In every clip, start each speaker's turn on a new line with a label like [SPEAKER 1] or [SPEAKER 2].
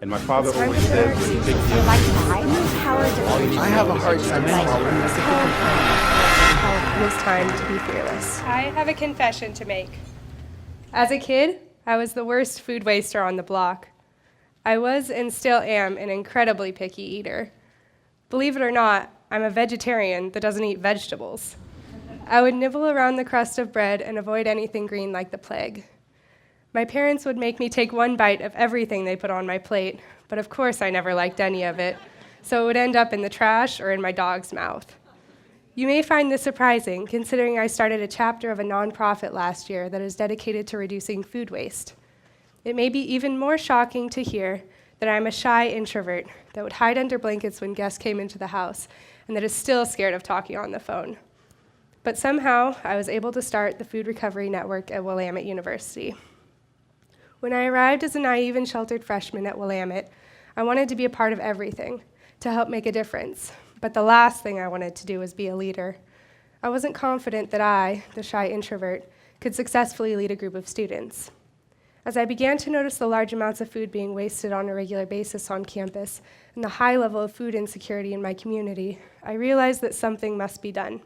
[SPEAKER 1] And my father always said, when you take the
[SPEAKER 2] I have a hard time following this.
[SPEAKER 3] It was time to be fearless.
[SPEAKER 4] I have a confession to make. As a kid, I was the worst food waster on the block. I was and still am an incredibly picky eater. Believe it or not, I'm a vegetarian that doesn't eat vegetables. I would nibble around the crust of bread and avoid anything green like the plague. My parents would make me take one bite of everything they put on my plate, but of course I never liked any of it, so it would end up in the trash or in my dog's mouth. You may find this surprising, considering I started a chapter of a nonprofit last year that is dedicated to reducing food waste. It may be even more shocking to hear that I'm a shy introvert that would hide under blankets when guests came into the house and that is still scared of talking on the phone. But somehow, I was able to start the Food Recovery Network at Willamette University. When I arrived as a naive and sheltered freshman at Willamette, I wanted to be a part of everything, to help make a difference. But the last thing I wanted to do was be a leader. I wasn't confident that I, the shy introvert, could successfully lead a group of students. As I began to notice the large amounts of food being wasted on a regular basis on campus and the high level of food insecurity in my community, I realized that something must be done.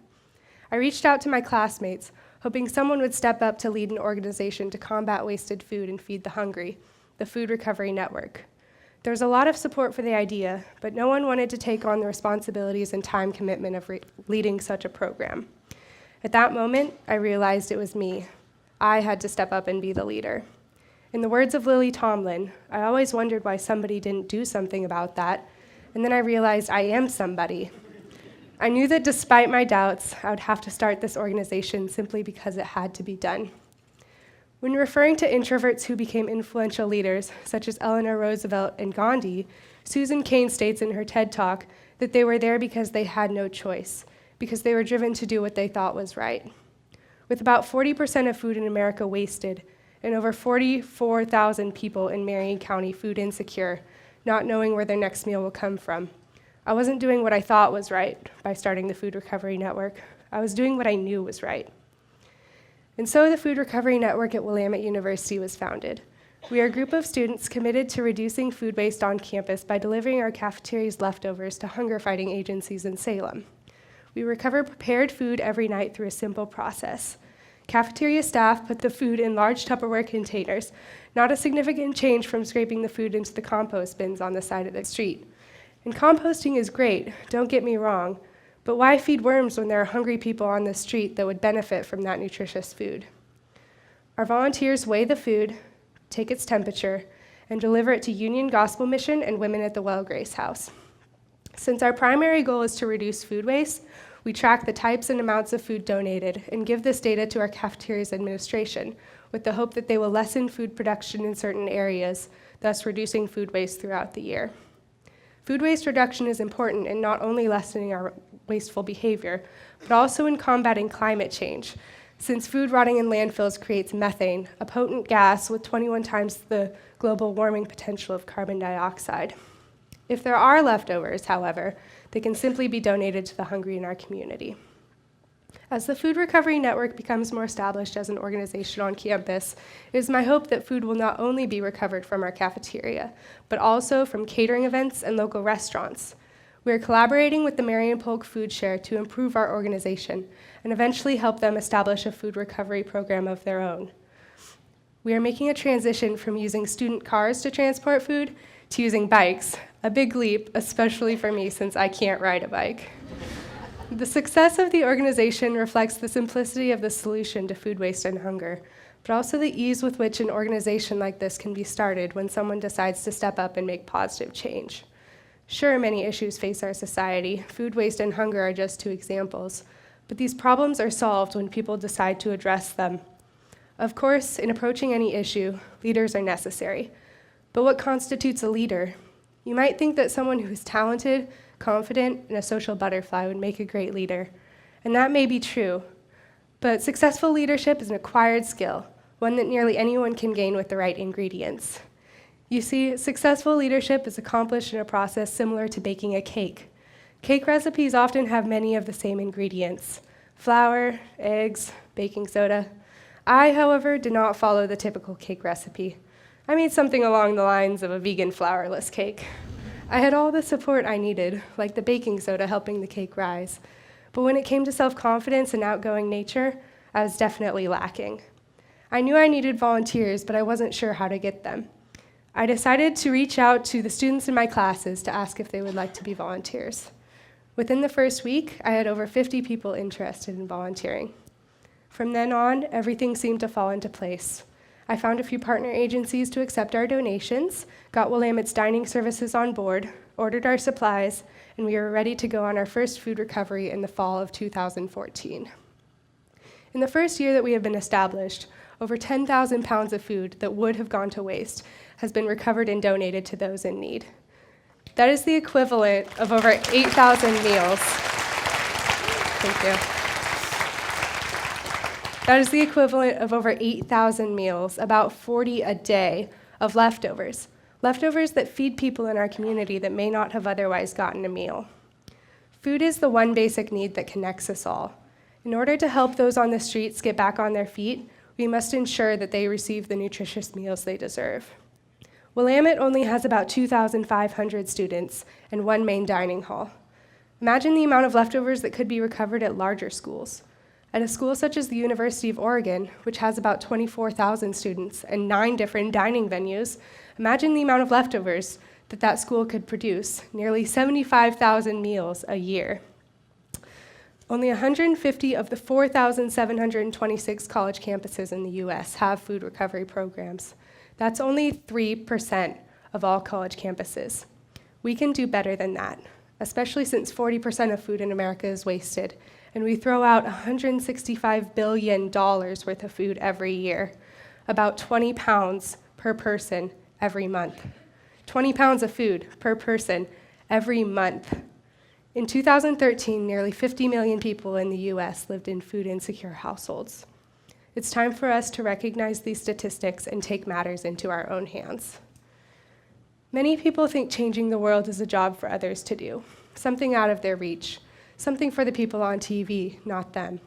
[SPEAKER 4] I reached out to my classmates, hoping someone would step up to lead an organization to combat wasted food and feed the hungry, the Food Recovery Network. There was a lot of support for the idea, but no one wanted to take on the responsibilities and time commitment of leading such a program. At that moment, I realized it was me. I had to step up and be the leader. In the words of Lily Tomlin, I always wondered why somebody didn't do something about that, and then I realized I am somebody. I knew that despite my doubts, I would have to start this organization simply because it had to be done. When referring to introverts who became influential leaders, such as Eleanor Roosevelt and Gandhi, Susan Cain states in her TED Talk that they were there because they had no choice, because they were driven to do what they thought was right. With about 40% of food in America wasted, and over 44,000 people in Marion County food insecure, not knowing where their next meal will come from, I wasn't doing what I thought was right by starting the Food Recovery Network. I was doing what I knew was right. And so the Food Recovery Network at Willamette University was founded. We are a group of students committed to reducing food waste on campus by delivering our cafeteria's leftovers to hunger-fighting agencies in Salem. We recover prepared food every night through a simple process. Cafeteria staff put the food in large Tupperware containers, not a significant change from scraping the food into the compost bins on the side of the street. And composting is great, don't get me wrong, but why feed worms when there are hungry people on the street that would benefit from that nutritious food? Our volunteers weigh the food, take its temperature, and deliver it to Union Gospel Mission and Women at the Well Grace House. Since our primary goal is to reduce food waste, we track the types and amounts of food donated and give this data to our cafeteria's administration with the hope that they will lessen food production in certain areas, thus reducing food waste throughout the year. Food waste reduction is important in not only lessening our wasteful behavior, but also in combating climate change, since food rotting in landfills creates methane, a potent gas with 21 times the global warming potential of carbon dioxide. If there are leftovers, however, they can simply be donated to the hungry in our community. As the Food Recovery Network becomes more established as an organization on campus, it is my hope that food will not only be recovered from our cafeteria, but also from catering events and local restaurants. We are collaborating with the Marion Polk Food Share to improve our organization and eventually help them establish a food recovery program of their own. We are making a transition from using student cars to transport food to using bikes, a big leap, especially for me since I can't ride a bike. The success of the organization reflects the simplicity of the solution to food waste and hunger, but also the ease with which an organization like this can be started when someone decides to step up and make positive change. Sure, many issues face our society. Food waste and hunger are just two examples, but these problems are solved when people decide to address them. Of course, in approaching any issue, leaders are necessary. But what constitutes a leader? You might think that someone who is talented, confident, and a social butterfly would make a great leader, and that may be true. But successful leadership is an acquired skill, one that nearly anyone can gain with the right ingredients. You see, successful leadership is accomplished in a process similar to baking a cake. Cake recipes often have many of the same ingredients: flour, eggs, baking soda. I, however, did not follow the typical cake recipe. I made something along the lines of a vegan flourless cake. I had all the support I needed, like the baking soda helping the cake rise. But when it came to self-confidence and outgoing nature, I was definitely lacking. I knew I needed volunteers, but I wasn't sure how to get them. I decided to reach out to the students in my classes to ask if they would like to be volunteers. Within the first week, I had over 50 people interested in volunteering. From then on, everything seemed to fall into place. I found a few partner agencies to accept our donations, got Willamette's dining services on board, ordered our supplies, and we were ready to go on our first food recovery in the fall of 2014. In the first year that we have been established, over 10,000 pounds of food that would have gone to waste has been recovered and donated to those in need. That is the equivalent of over 8,000 meals. Thank you. That is the equivalent of over 8,000 meals, about 40 a day, of leftovers. Leftovers that feed people in our community that may not have otherwise gotten a meal. Food is the one basic need that connects us all. In order to help those on the streets get back on their feet, we must ensure that they receive the nutritious meals they deserve. Willamette only has about 2,500 students and one main dining hall. Imagine the amount of leftovers that could be recovered at larger schools. At a school such as the University of Oregon, which has about 24,000 students and 9 different dining venues, imagine the amount of leftovers that that school could produce, nearly 75,000 meals a year. Only 150 of the 4,726 college campuses in the US have food recovery programs. That's only 3% of all college campuses. We can do better than that, especially since 40% of food in America is wasted, and we throw out $165 billion worth of food every year, about 20 pounds per person every month. 20 pounds of food per person every month. In 2013, nearly 50 million people in the US lived in food-insecure households. It's time for us to recognize these statistics and take matters into our own hands. Many people think changing the world is a job for others to do, something out of their reach, something for the people on TV, not them.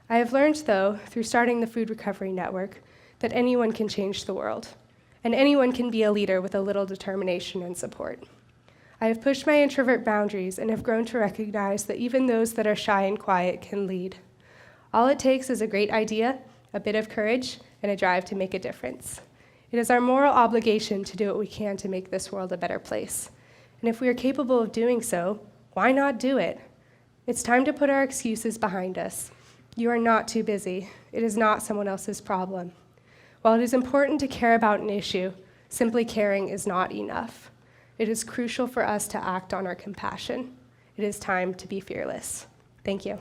[SPEAKER 4] I have learned, though, through starting the Food Recovery Network, that anyone can change the world, and anyone can be a leader with a little determination and support. I have pushed my introvert boundaries and have grown to recognize that even those that are shy and quiet can lead. All it takes is a great idea, a bit of courage, and a drive to make a difference. It is our moral obligation to do what we can to make this world a better place. And if we are capable of doing so, why not do it? It's time to put our excuses behind us. You are not too busy. It is not someone else's problem. While it is important to care about an issue, simply caring is not enough. It is crucial for us to act on our compassion. It is time to be fearless. Thank you.